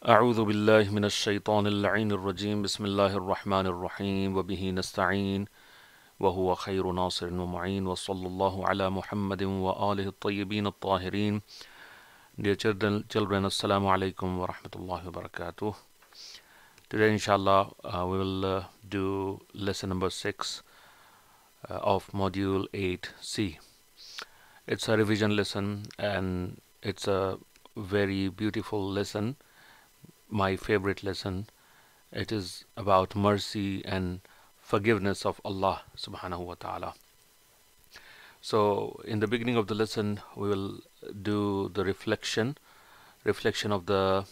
أعوذ بالله من الشيطان اللعين الرجيم بسم الله الرحمن الرحيم وبه نستعين وهو خير ناصر ومعين وصلى الله على محمد وآله الطيبين الطاهرين. Dear children, السلام عليكم ورحمة الله وبركاته. Today inshallah we will do lesson number 6 of module 8C. It's a revision lesson and it's a very beautiful lesson, my favorite lesson. It is about mercy and forgiveness of Allah subhanahu wa ta'ala. So in the beginning of the lesson we will do the reflection of the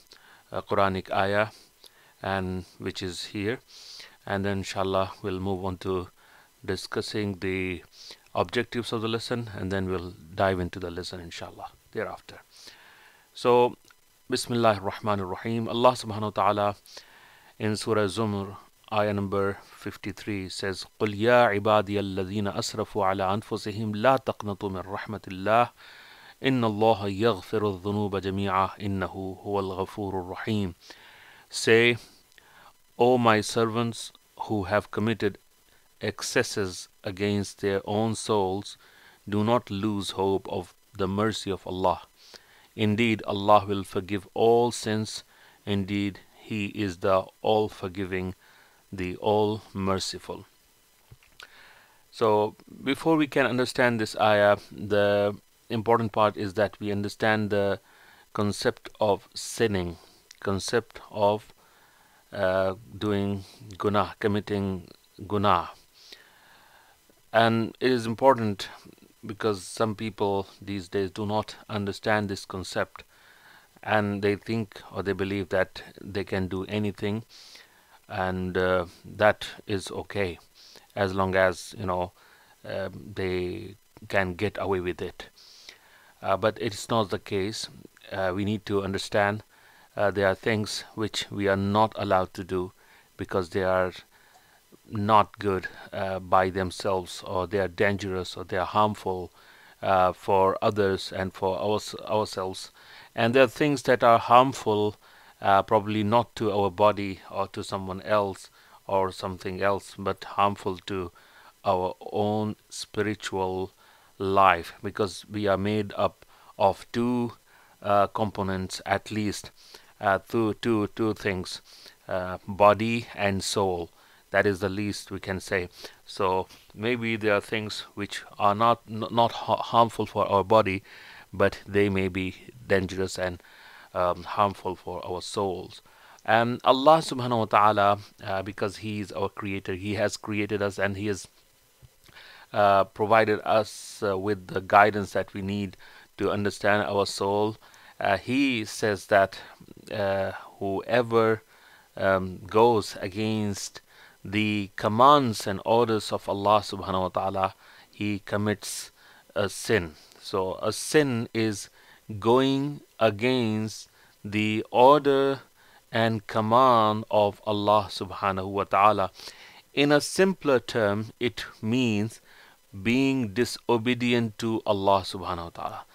Quranic ayah, and which is here, and then inshallah we'll move on to discussing the objectives of the lesson, and then we'll dive into the lesson inshallah thereafter. So Bismillahir Rahmanir Rahim. Allah subhanahu wa ta'ala in Surah Zumr, ayah number 53 says, قُلْ يَا عِبَادِيَ الَّذِينَ أَسْرَفُوا عَلَىٰ أَنفُسِهِمْ لَا تَقْنَطُوا مِنْ رَحْمَةِ اللَّهِ إِنَّ اللَّهَ يَغْفِرُ الذُّنُوبَ جَمِيعًا إِنَّهُ هُوَ الْغَفُورُ الرَّحِيمُ. Say, O my servants who have committed excesses against their own souls, do not lose hope of the mercy of Allah. Indeed, Allah will forgive all sins. Indeed, He is the all-forgiving, the all-merciful. So, before we can understand this ayah, the important part is that we understand the concept of sinning, concept of doing guna, committing guna. And it is important because some people these days do not understand this concept, and they think or they believe that they can do anything, and that is okay as long as they can get away with it. But it's not the case. We need to understand there are things which we are not allowed to do because they are not good by themselves, or they are dangerous, or they are harmful for others and for ourselves. And there are things that are harmful probably not to our body or to someone else or something else, but harmful to our own spiritual life, because we are made up of two components at least, two things, body and soul. That is the least we can say. So maybe there are things which are not harmful for our body, but they may be dangerous and harmful for our souls. And Allah subhanahu wa ta'ala, because He is our creator, He has created us, and He has provided us with the guidance that we need to understand our soul. He says that whoever goes against the commands and orders of Allah subhanahu wa ta'ala, he commits a sin. So a sin is going against the order and command of Allah subhanahu wa ta'ala. In a simpler term, it means being disobedient to Allah subhanahu wa ta'ala.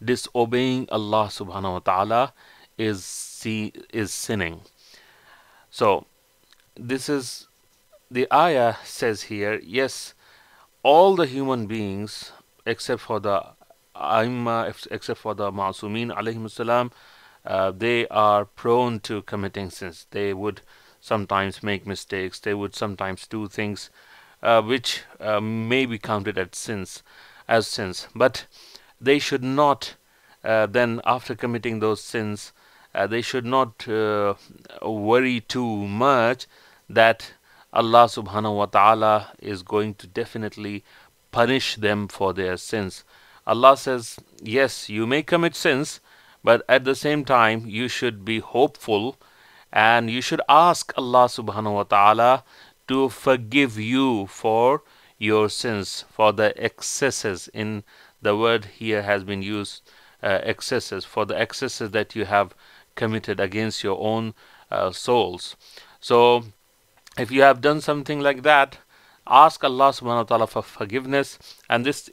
Disobeying Allah subhanahu wa ta'ala is sinning. So this is the ayah says here, yes, all the human beings except for the except for the Ma'sumin alayhim salam, they are prone to committing sins. They would sometimes make mistakes. They would sometimes do things which may be counted as sins. But they should not then, after committing those sins, they should not worry too much that Allah subhanahu wa ta'ala is going to definitely punish them for their sins. Allah says, yes, you may commit sins, but at the same time you should be hopeful, and you should ask Allah subhanahu wa ta'ala to forgive you for your sins, for the excesses. In the word here has been used, excesses, for the excesses that you have committed against your own souls. So if you have done something like that, ask Allah subhanahu wa ta'ala for forgiveness. And this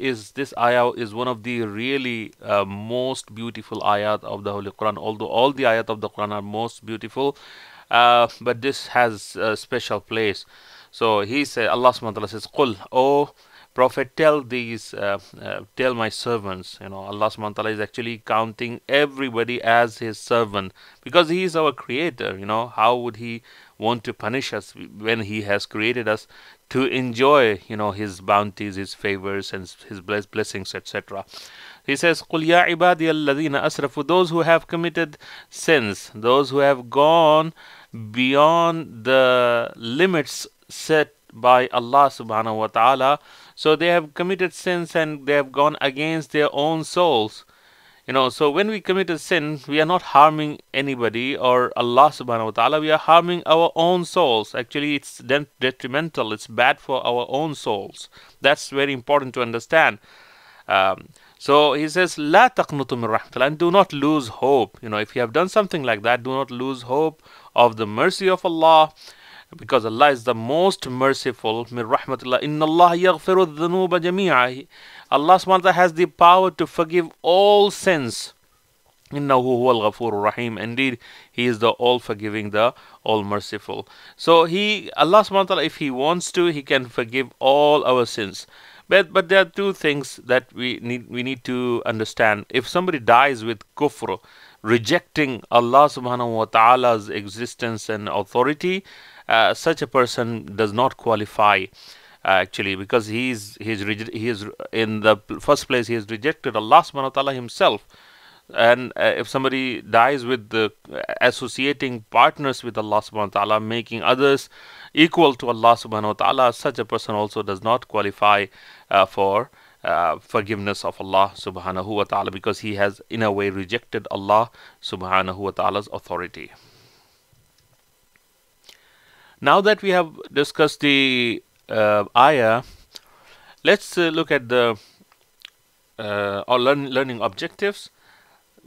ayah is one of the really most beautiful ayat of the Holy Quran, although all the ayat of the Quran are most beautiful, but this has a special place. So he said, Allah subhanahu wa ta'ala says, Qul, O Prophet, tell my servants. Allah subhanahu wa ta'ala is actually counting everybody as his servant, because he is our creator. How would he want to punish us when he has created us to enjoy, his bounties, his favors, and his blessings, etc. He says, Qul ya ibadi alladhina asrafu, those who have committed sins, those who have gone beyond the limits set by Allah subhanahu wa ta'ala. So they have committed sins and they have gone against their own souls. So when we commit a sin, we are not harming anybody or Allah subhanahu wa ta'ala, we are harming our own souls. Actually, it's detrimental, it's bad for our own souls. That's very important to understand. So he says, La taqnutu min rahmatillah, and do not lose hope. If you have done something like that, do not lose hope of the mercy of Allah, because Allah is the most merciful. Min rahmatillah, inna Allah yaghfiru dhunuba jami'a. Allah subhanahu wa ta'ala has the power to forgive all sins. Innahu huwal ghafurur rahim. Indeed, He is the all forgiving, the all merciful. So Allah subhanahu wa ta'ala, if He wants to, He can forgive all our sins. But there are two things that we need to understand. If somebody dies with kufr, rejecting Allah subhanahu wa ta'ala's existence and authority, such a person does not qualify, actually, because he is in the first place, he has rejected Allah subhanahu wa ta'ala himself. And if somebody dies with associating partners with Allah subhanahu wa ta'ala, making others equal to Allah subhanahu wa ta'ala, such a person also does not qualify for forgiveness of Allah subhanahu wa ta'ala, because he has in a way rejected Allah subhanahu wa ta'ala's authority. Now that we have discussed the ayah, let's look at the learning objectives.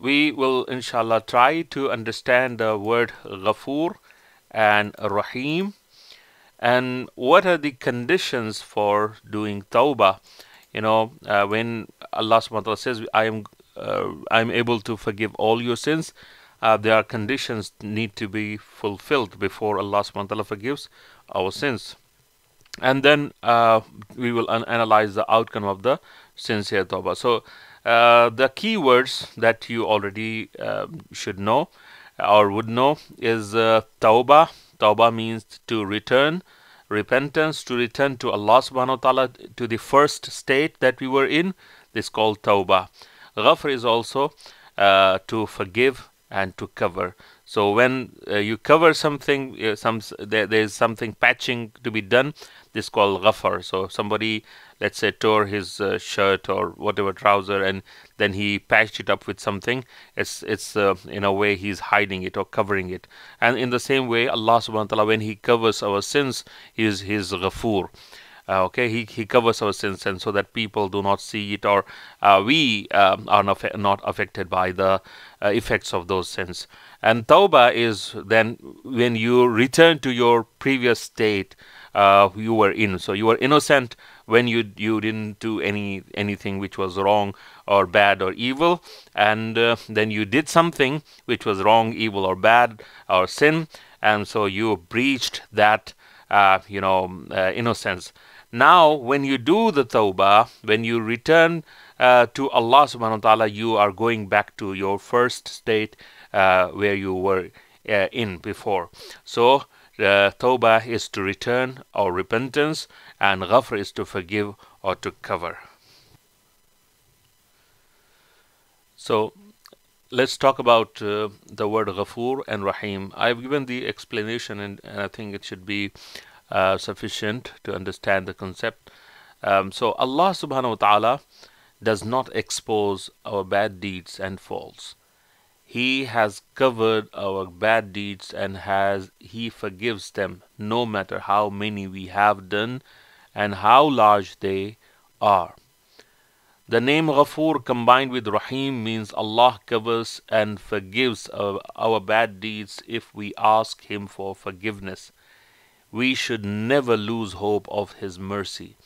We will inshallah try to understand the word Ghafoor and Rahim, and what are the conditions for doing Tawbah. When Allah subhanahu wa ta'ala says, I am able to forgive all your sins, there are conditions need to be fulfilled before Allah subhanahu wa ta'ala forgives our sins. And then we will analyze the outcome of the sincere Tawbah. So the key words that you already should know or would know is Tawbah. Tawbah means to return, repentance, to return to Allah subhanahu wa ta'ala, to the first state that we were in. This is called Tawbah. Ghafr is also to forgive and to cover. So when you cover something, there is something patching to be done. This is called ghafar. So if somebody, let's say, tore his shirt or whatever trouser, and then he patched it up with something, it's in a way he's hiding it or covering it. And in the same way, Allah subhanahu wa ta'ala, when He covers our sins, He is Ghafoor. He covers our sins, and so that people do not see it, or we are not affected by the effects of those sins. And Tawbah is then when you return to your previous state you were in. So you were innocent when you didn't do anything which was wrong or bad or evil, and then you did something which was wrong, evil or bad or sin, and so you breached that innocence. Now, when you do the Tawbah, when you return to Allah subhanahu wa ta'ala, you are going back to your first state where you were in before. So, Tawbah is to return or repentance, and Ghafr is to forgive or to cover. So, let's talk about the word Ghafoor and Rahim. I've given the explanation, and I think it should be sufficient to understand the concept. So Allah subhanahu wa ta'ala does not expose our bad deeds and faults. He has covered our bad deeds, and He forgives them no matter how many we have done and how large they are. The name Ghafoor combined with Rahim means Allah covers and forgives our bad deeds if we ask Him for forgiveness. we should never lose hope of His mercy.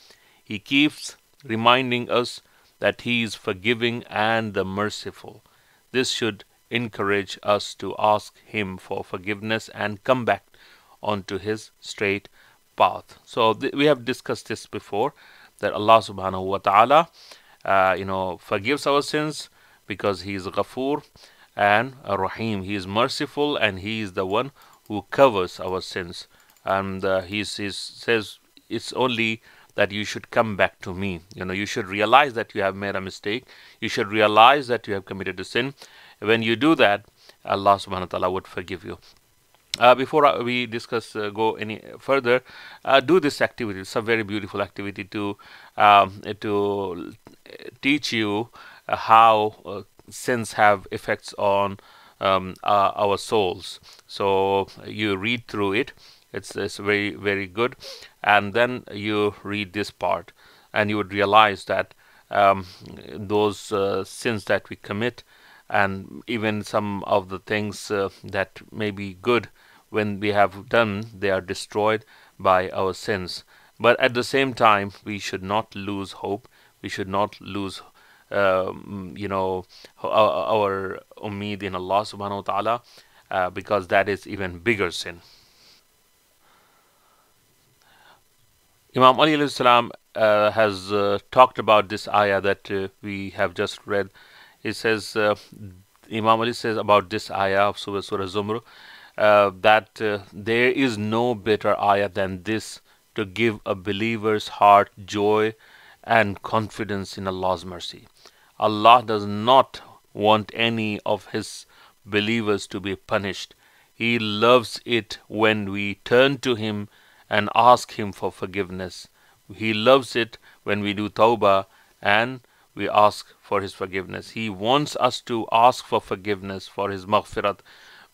He keeps reminding us that He is forgiving and the merciful. This should encourage us to ask Him for forgiveness and come back onto His straight path. So we have discussed this before, that Allah subhanahu wa ta'ala forgives our sins because He is Ghafoor and Rahim. He is merciful and He is the one who covers our sins. And He says it's only that you should come back to me. You should realize that you have made a mistake. You should realize that you have committed a sin. When you do that, Allah subhanahu wa ta'ala would forgive you. Before we go any further, do this activity. It's a very beautiful activity to teach you how sins have effects on our souls. So you read through it. It's very, very good. And then you read this part, and you would realize that those sins that we commit, and even some of the things that may be good when we have done, they are destroyed by our sins. But at the same time, we should not lose hope. We should not lose our umeed in Allah subhanahu wa ta'ala, because that is even bigger sin. Imam Ali alayhi salam has talked about this ayah that we have just read. He says, Imam Ali says about this ayah of Surah Zumr, that there is no better ayah than this to give a believer's heart joy and confidence in Allah's mercy. Allah does not want any of His believers to be punished. He loves it when we turn to Him and ask Him for forgiveness. He loves it when we do tawbah and we ask for His forgiveness. He wants us to ask for forgiveness, for His maghfirat,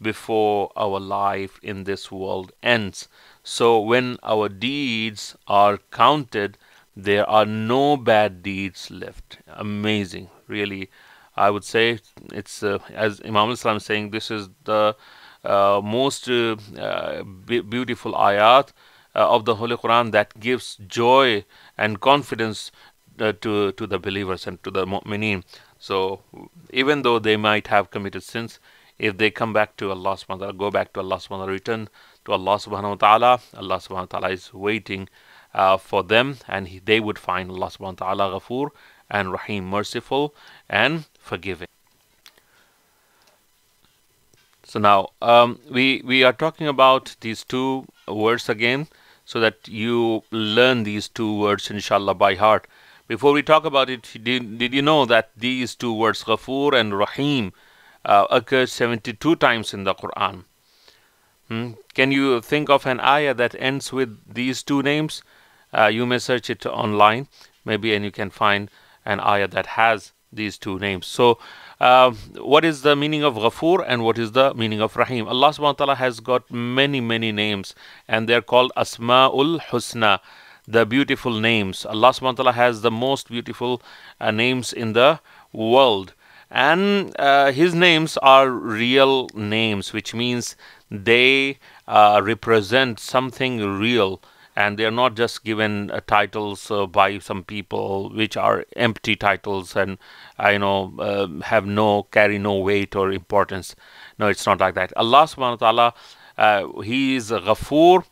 before our life in this world ends. So when our deeds are counted, there are no bad deeds left. Amazing, really. I would say it's as Imam Islam is saying, this is the most beautiful ayat of the Holy Quran that gives joy and confidence to the believers and to the mu'mineen. So even though they might have committed sins, if they come back to Allah subhanahu wa ta'ala, go back to Allah subhanahu wa ta'ala, return to Allah subhanahu wa ta'ala, Allah subhanahu wa ta'ala is waiting for them, and they would find Allah subhanahu wa ta'ala Ghafoor and Rahim, merciful and forgiving. So now we are talking about these two words again, so that you learn these two words inshallah by heart. Before we talk about it, did you know that these two words Ghafoor and Rahim occur 72 times in the Quran? Can you think of an ayah that ends with these two names? You may search it online, maybe, and you can find an ayah that has these two names. So what is the meaning of Ghafoor and what is the meaning of Rahim? Allah subhanahu wa ta'ala has got many names, and they're called Asma'ul Husna, the beautiful names. Allah subhanahu wa ta'ala has the most beautiful names in the world. And His names are real names, which means they represent something real, and they are not just given titles by some people which are empty titles and carry no weight or importance. No, it's not like that. Allah subhanahu wa ta'ala, He is Ghafoor,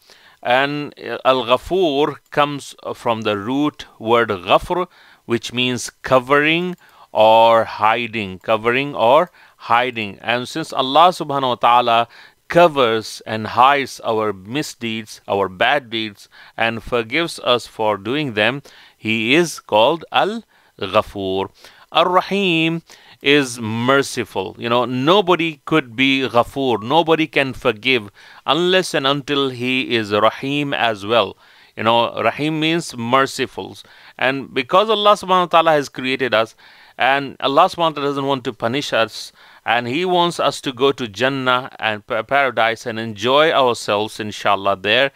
and Al-Ghafoor comes from the root word Ghafr, which means covering or hiding, And since Allah subhanahu wa ta'ala covers and hides our misdeeds, our bad deeds, and forgives us for doing them, He is called Al-Ghafoor. Ar-Rahim is merciful. Nobody could be Ghafoor. Nobody can forgive unless and until he is Rahim as well. Rahim means merciful. And because Allah subhanahu wa ta'ala has created us, and Allah subhanahu wa ta'ala doesn't want to punish us, and He wants us to go to Jannah and paradise and enjoy ourselves inshallah there.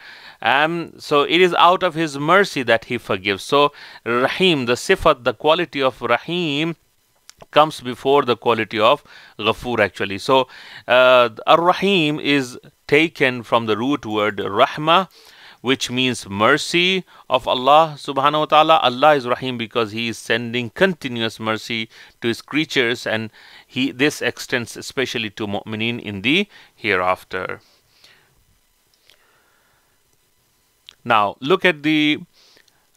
So it is out of His mercy that He forgives. So Rahim, the sifat, the quality of Rahim comes before the quality of Ghafoor actually. So Ar-Rahim is taken from the root word Rahma, which means mercy of Allah subhanahu wa ta'ala. Allah is Rahim because He is sending continuous mercy to His creatures, and this extends especially to mu'mineen in the hereafter. Now, look at the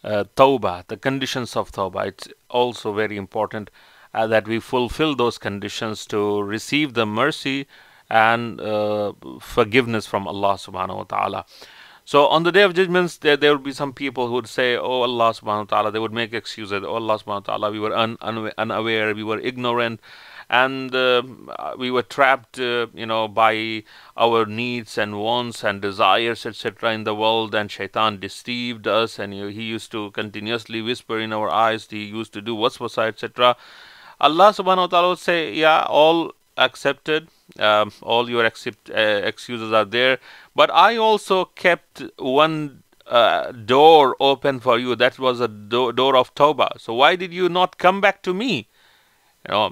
tawbah, the conditions of tawbah. It's also very important that we fulfill those conditions to receive the mercy and forgiveness from Allah subhanahu wa ta'ala. So on the day of judgments, there will be some people who would say, oh Allah subhanahu wa ta'ala, they would make excuses. Oh Allah subhanahu wa ta'ala, we were unaware, we were ignorant, and we were trapped by our needs and wants and desires, etc. in the world, and shaitan deceived us, and he used to continuously whisper in our eyes, he used to do waswasa, etc. Allah subhanahu wa ta'ala would say, yeah, all accepted, all your excuses are there, but I also kept one door open for you. That was a door of tawbah. So why did you not come back to me?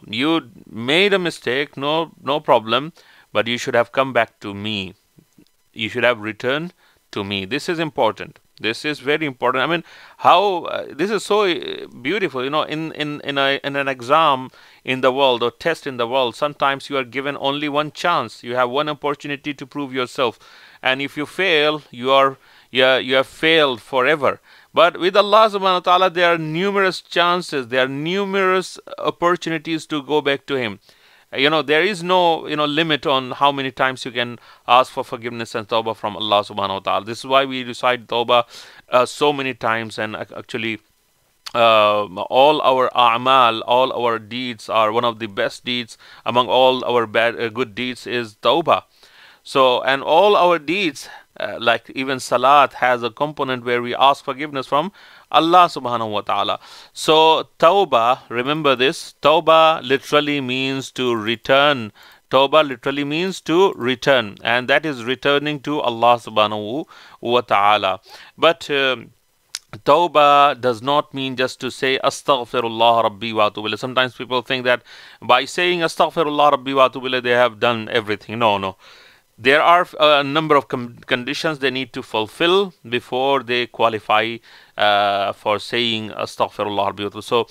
You made a mistake, no problem, but you should have come back to me. You should have returned to me. This is important. This is very important. I mean, how this is so beautiful. In an exam in the world or test in the world, sometimes you are given only one chance. You have one opportunity to prove yourself, and if you fail, you have failed forever. But with Allah subhanahu wa ta'ala, there are numerous chances, there are numerous opportunities to go back to Him. There is no limit on how many times you can ask for forgiveness and tawbah from Allah subhanahu wa ta'ala. This is why we recite tawbah so many times, and actually all our a'mal, all our deeds are one of the best deeds among all our good deeds is tawbah. So, and all our deeds, like even salat, has a component where we ask forgiveness from Allah subhanahu wa ta'ala. So tawbah, remember this, tawbah literally means to return. Tawbah literally means to return, and that is returning to Allah subhanahu wa ta'ala. But tawbah does not mean just to say astaghfirullah rabbi wa atubu ilayh. Sometimes people think that by saying astaghfirullah rabbi wa atubu ilayh they have done everything. No. There are a number of conditions they need to fulfill before they qualify for saying astaghfirullah rabbi wa atubu ilayh. So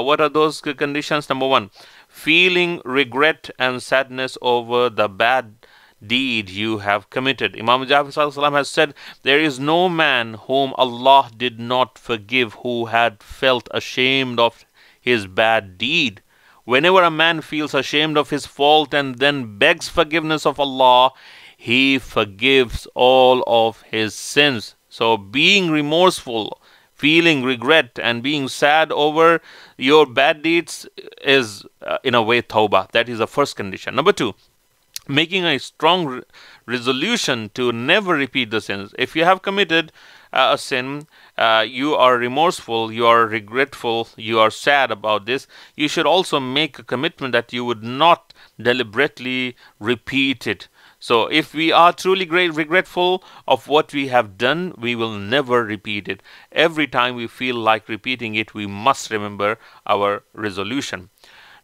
what are those conditions? Number one, feeling regret and sadness over the bad deed you have committed. Imam Jafar has said, there is no man whom Allah did not forgive who had felt ashamed of his bad deed. Whenever a man feels ashamed of his fault and then begs forgiveness of Allah, He forgives all of his sins. So being remorseful, feeling regret and being sad over your bad deeds is in a way tawbah. That is the first condition. Number two, making a strong resolution to never repeat the sins. If you have committed a sin, you are remorseful, you are regretful, you are sad about this, you should also make a commitment that you would not deliberately repeat it. So if we are truly regretful of what we have done, we will never repeat it. Every time we feel like repeating it, we must remember our resolution.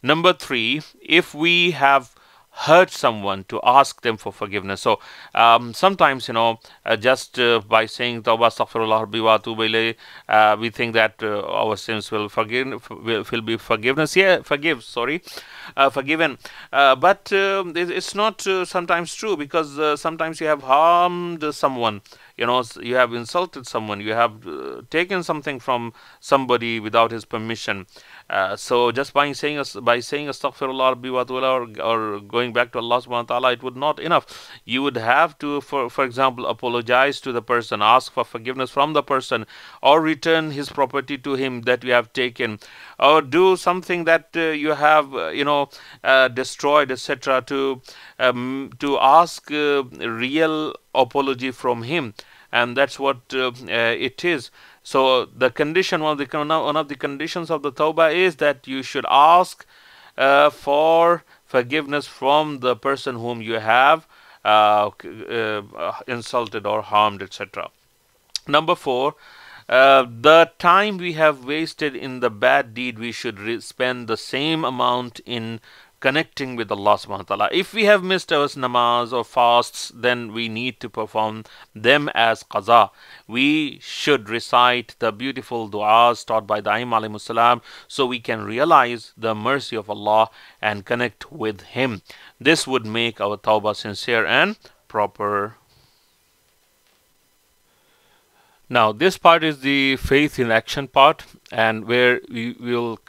Number three, if we have hurt someone, to ask them for forgiveness. So sometimes just by saying tawbah astaghfirullah rabbi wa atubu ilayh, we think that our sins will be forgiven. But it's not sometimes true, because sometimes you have harmed someone, you have insulted someone, you have taken something from somebody without his permission. So just by saying astaghfirullah rabbi wa atubu ilayh or going back to Allah subhanahu wa ta'ala, it would not enough. You would have to, for example, apologize to the person, ask for forgiveness from the person, or return his property to him that you have taken, or do something that you have destroyed, etc., to ask real apology from him. And that's what it is. So the condition, one of the conditions of the tawbah is that you should ask for forgiveness from the person whom you have insulted or harmed, etc. Number four, the time we have wasted in the bad deed, we should spend the same amount in connecting with Allah subhanahu wa ta'ala. If we have missed our namaz or fasts, then we need to perform them as qaza. We should recite the beautiful du'as taught by the Imam alayhi salam, so we can realize the mercy of Allah and connect with Him. This would make our tawbah sincere and proper. Now, this part is the faith in action part, and where we will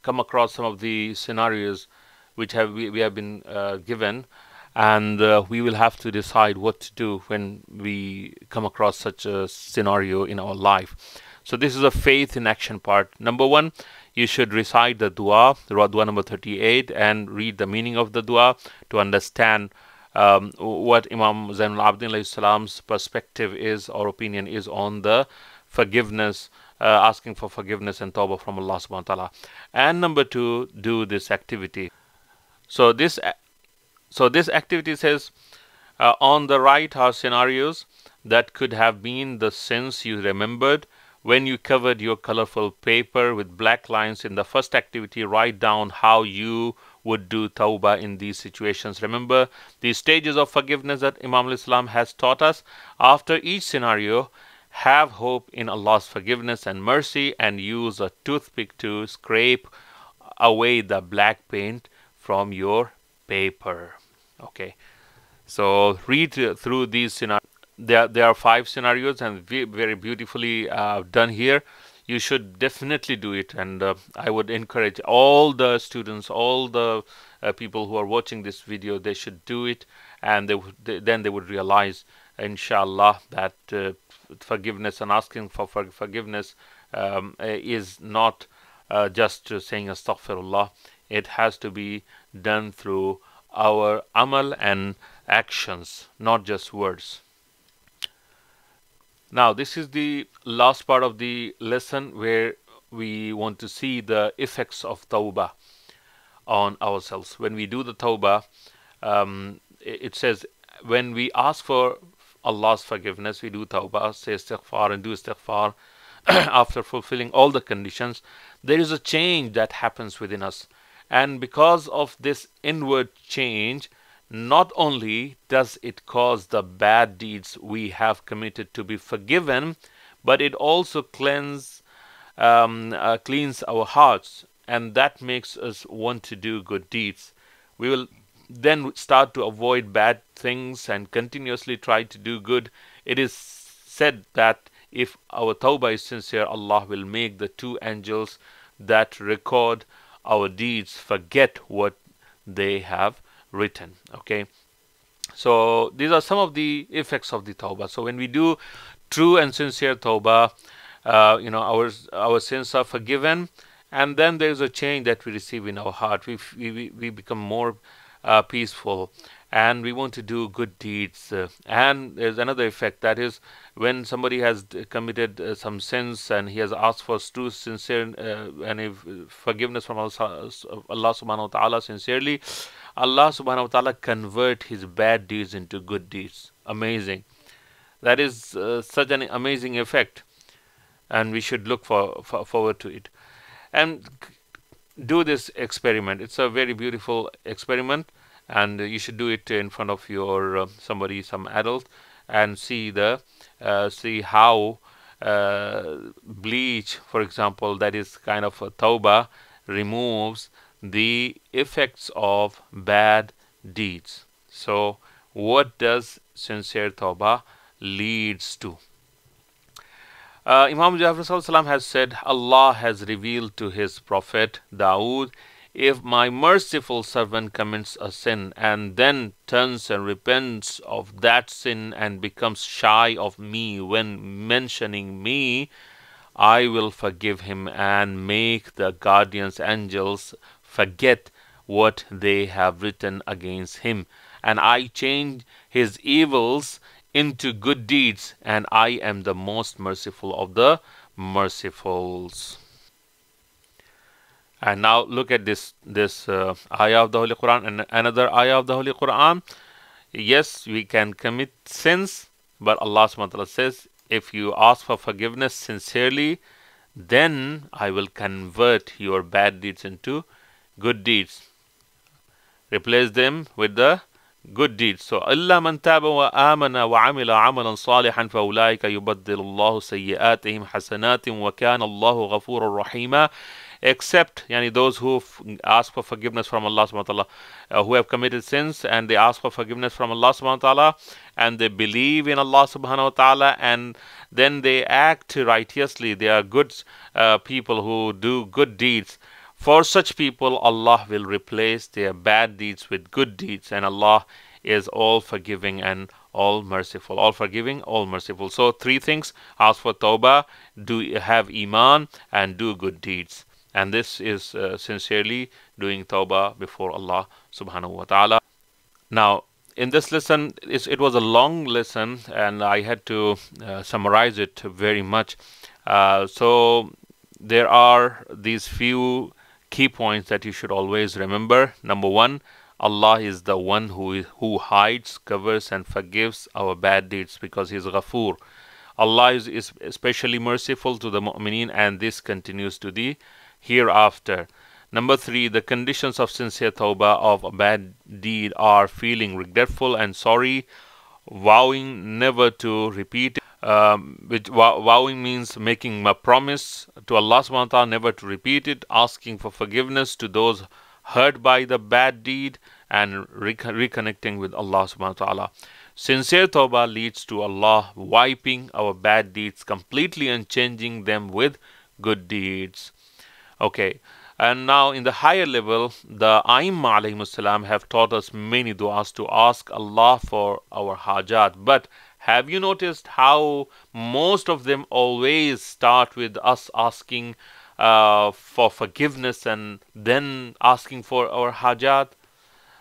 come across some of the scenarios which we have been given, and we will have to decide what to do when we come across such a scenario in our life. So this is a faith in action part. Number one, you should recite the dua number 38, and read the meaning of the dua to understand what Imam Zainul Abidin alayhi salam's perspective is or opinion is on the forgiveness, asking for forgiveness and tawbah from Allah subhanahu wa ta'ala. And number two, do this activity. So this activity says, on the right are scenarios that could have been the sins you remembered when you covered your colorful paper with black lines. In the first activity, write down how you would do tawbah in these situations. Remember the stages of forgiveness that Imam al-Islam has taught us. After each scenario, have hope in Allah's forgiveness and mercy, and use a toothpick to scrape away the black paint from your paper. Okay, so read through these scenarios. There are 5 scenarios, and very beautifully done here. You should definitely do it, and I would encourage all the students, all the people who are watching this video, they should do it, and then they would realize, inshallah, that forgiveness and asking for forgiveness is not just saying astaghfirullah. It has to be done through our amal and actions, not just words. Now, this is the last part of the lesson where we want to see the effects of tawbah on ourselves. When we do the tawbah, it says when we ask for Allah's forgiveness, we do tawbah, say istighfar and do istighfar after fulfilling all the conditions, there is a change that happens within us. And because of this inward change, not only does it cause the bad deeds we have committed to be forgiven, but it also cleans our hearts, and that makes us want to do good deeds. We will then start to avoid bad things and continuously try to do good. It is said that if our tawbah is sincere, Allah will make the 2 angels that record our deeds forget what they have written. Okay, so these are some of the effects of the tawbah. So when we do true and sincere tawbah, our sins are forgiven, and then there is a change that we receive in our heart. We become more peaceful, and we want to do good deeds. And there's another effect, that is when somebody has committed some sins and he has asked for true, sincere and forgiveness from Allah subhanahu wa ta'ala sincerely, Allah subhanahu wa ta'ala convert his bad deeds into good deeds. Amazing. That is such an amazing effect, and we should look forward to it. And do this experiment. It's a very beautiful experiment, and you should do it in front of your some adult, and see how bleach, for example, that is kind of a tawbah, removes the effects of bad deeds. So what does sincere tawbah leads to? Imam Jafar has said, Allah has revealed to his prophet Dawood, if my merciful servant commits a sin and then turns and repents of that sin and becomes shy of me when mentioning me, I will forgive him and make the guardians angels forget what they have written against him, and I change his evils into good deeds, and I am the most merciful of the mercifuls. And now look at this ayah of the Holy Quran and another ayah of the Holy Quran. Yes, we can commit sins, but Allah subhanahu wa ta'ala says, if you ask for forgiveness sincerely, then I will convert your bad deeds into good deeds. replace them with the good deeds. So إلا من تاب وآمن وعمل عملا صالحا فأولئك يبدل الله سيئاتهم حسنات وكان الله غفورا رحيما. Except those who ask for forgiveness from Allah subhanahu wa ta'ala, who have committed sins and they ask for forgiveness from Allah subhanahu wa ta'ala, and they believe in Allah subhanahu wa ta'ala, and then they act righteously. They are good people who do good deeds. For such people, Allah will replace their bad deeds with good deeds, and Allah is all forgiving and all merciful. All forgiving, all merciful. So 3 things: ask for tawbah, have iman, and do good deeds. And this is sincerely doing tawbah before Allah subhanahu wa ta'ala. Now, in this lesson, it was a long lesson, and I had to summarize it very much. So there are these few key points that you should always remember. Number 1, Allah is the one who hides, covers, and forgives our bad deeds because He is Ghafoor. Allah is especially merciful to the mu'mineen, and this continues to the hereafter. Number 3, the conditions of sincere tawbah of a bad deed are feeling regretful and sorry, vowing never to repeat it. Vowing means making a promise to Allah subhanahu wa ta'ala never to repeat it, asking for forgiveness to those hurt by the bad deed, and reconnecting with Allah subhanahu wa ta'ala. Sincere tawbah leads to Allah wiping our bad deeds completely and changing them with good deeds. Okay, and now in the higher level, the Aimma alayhimus salam have taught us many du'as to ask Allah for our hajat. But have you noticed how most of them always start with us asking for forgiveness and then asking for our hajat?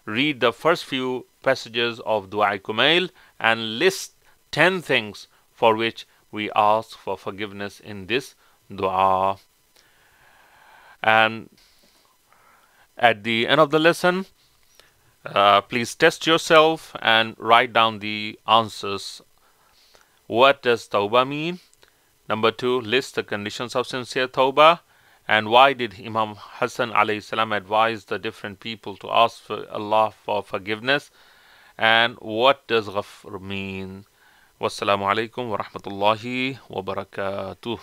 Read the first few passages of Dua Kumail and list 10 things for which we ask for forgiveness in this dua. And at the end of the lesson, please test yourself and write down the answers. What does tawbah mean? Number 2, list the conditions of sincere tawbah. And why did Imam Hasan alayhi salam advise the different people to ask for Allah for forgiveness? And what does ghafr mean? Wassalamu alaikum wa rahmatullahi wa barakatuh.